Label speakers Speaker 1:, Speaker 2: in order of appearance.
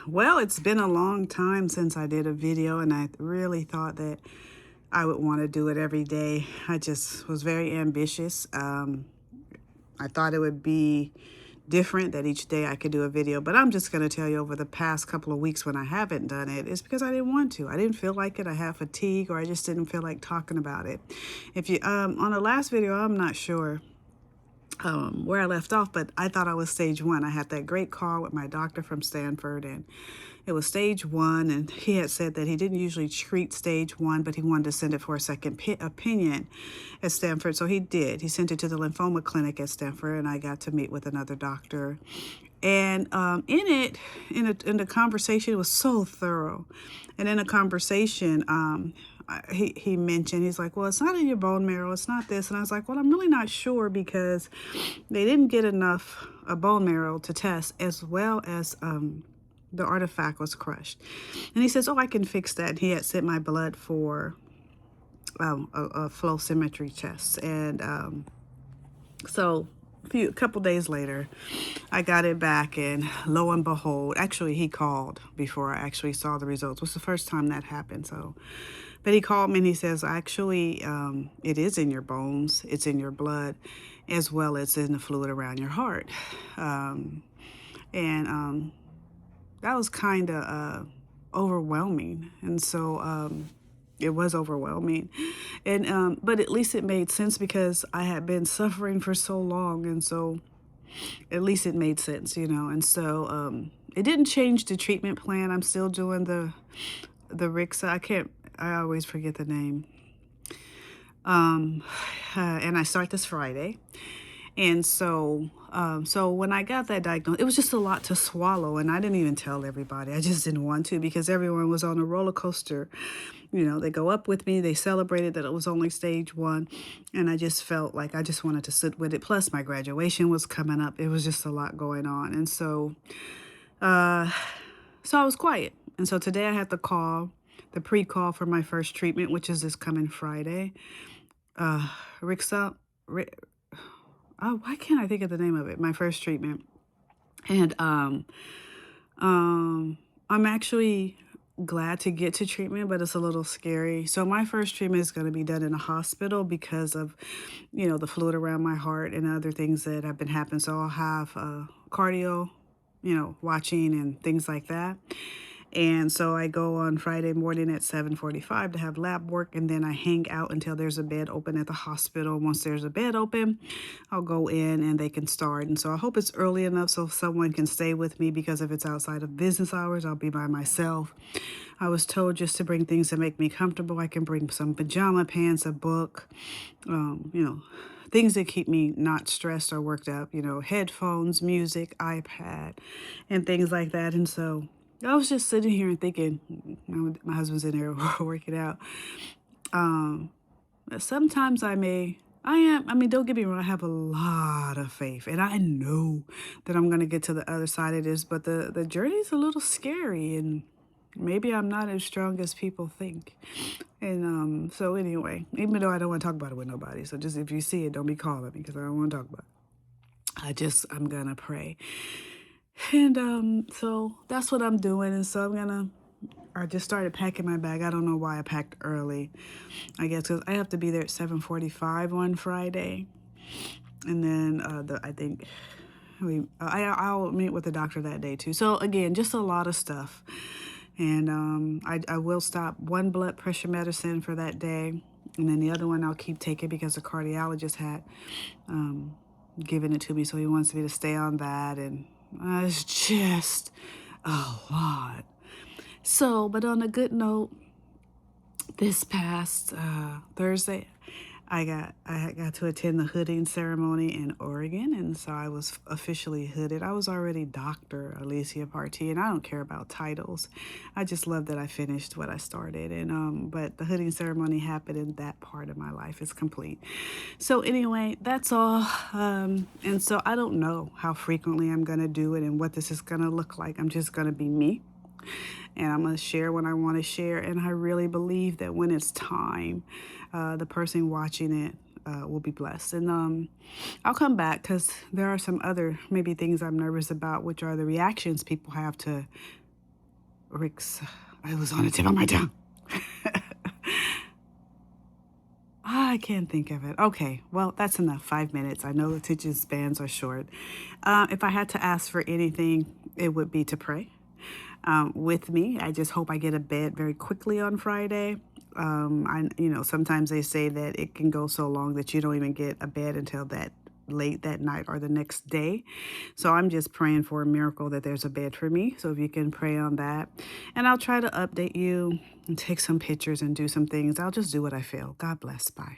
Speaker 1: Well, it's been a long time since I did a video, and I really thought that I would want to do it every day. I just was very ambitious. I thought it would be different, that each day I could do a video, but I'm just going to tell you, over the past couple of weeks when I haven't done it, it's because I didn't want to. I didn't feel like it. I had fatigue, or I just didn't feel like talking about it. If you on the last video, I'm not sure where I left off, but I thought I was stage 1. I had that great call with my doctor from Stanford, and it was stage 1, and he had said that he didn't usually treat stage 1, but he wanted to send it for a second opinion at Stanford. So he did. He sent it to the lymphoma clinic at Stanford, and I got to meet with another doctor. And in the conversation, it was so thorough. And in a conversation, he mentioned, he's like, well, it's not in your bone marrow, it's not this. And I was like, well, I'm really not sure, because they didn't get enough bone marrow to test, as well as the artifact was crushed. And he says, oh, I can fix that. And he had sent my blood for a flow symmetry test. And so a couple days later, I got it back, and lo and behold, actually he called before I actually saw the results. It was the first time that happened. But he called me and he says, actually, it is in your bones, it's in your blood, as well as in the fluid around your heart. And that was kind of overwhelming. And so it was overwhelming. And but at least it made sense, because I had been suffering for so long. And so at least it made sense, you know. And so it didn't change the treatment plan. I'm still doing the Rixa. I always forget the name. And I start this Friday. And so when I got that diagnosis, it was just a lot to swallow. And I didn't even tell everybody. I just didn't want to, because everyone was on a roller coaster. You know, they go up with me. They celebrated that it was only stage 1. And I just felt like I just wanted to sit with it. Plus, my graduation was coming up. It was just a lot going on. And so I was quiet. And so today I had the pre-call for my first treatment, which is this coming Friday. Rixa. Oh, why can't I think of the name of it? My first treatment. And I'm actually glad to get to treatment, but it's a little scary. So my first treatment is going to be done in a hospital because of, you know, the fluid around my heart and other things that have been happening. So I'll have cardio, you know, watching and things like that. And so I go on Friday morning at 7:45 to have lab work, and then I hang out until there's a bed open at the hospital. Once there's a bed open, I'll go in and they can start. And so I hope it's early enough so someone can stay with me, because if it's outside of business hours, I'll be by myself. I was told just to bring things that make me comfortable. I can bring some pajama pants, a book, you know, things that keep me not stressed or worked up, you know, headphones, music, iPad, and things like that. And so I was just sitting here and thinking, my husband's in there working out. Sometimes I mean, don't get me wrong, I have a lot of faith, and I know that I'm going to get to the other side of this, but the journey's a little scary, and maybe I'm not as strong as people think. And so anyway, even though I don't want to talk about it with nobody, so just if you see it, don't be calling me, because I don't want to talk about it. I'm going to pray. And so that's what I'm doing. And so I just started packing my bag. I don't know why I packed early. I guess because I have to be there at 7:45 on Friday. And then I think I'll meet with the doctor that day too. So again, just a lot of stuff. And I will stop one blood pressure medicine for that day. And then the other one I'll keep taking, because the cardiologist had given it to me. So he wants me to stay on that. And it's just a lot. So, but on a good note, this past Thursday, I got to attend the hooding ceremony in Oregon, and so I was officially hooded. I was already Dr. Alicia Partee, and I don't care about titles. I just love that I finished what I started. And but the hooding ceremony happened, and that part of my life is complete. So anyway, that's all. And so I don't know how frequently I'm gonna do it and what this is gonna look like. I'm just gonna be me. And I'm going to share when I want to share. And I really believe that when it's time, the person watching it will be blessed. And I'll come back, because there are some other maybe things I'm nervous about, which are the reactions people have to Rick's, it was on the tip of my tongue. I can't think of it. Okay, well, that's enough. 5 minutes. I know attention spans are short. If I had to ask for anything, it would be to pray with me. I just hope I get a bed very quickly on Friday. Sometimes they say that it can go so long that you don't even get a bed until that late that night or the next day. So I'm just praying for a miracle that there's a bed for me. So if you can pray on that, and I'll try to update you and take some pictures and do some things. I'll just do what I feel. God bless. Bye.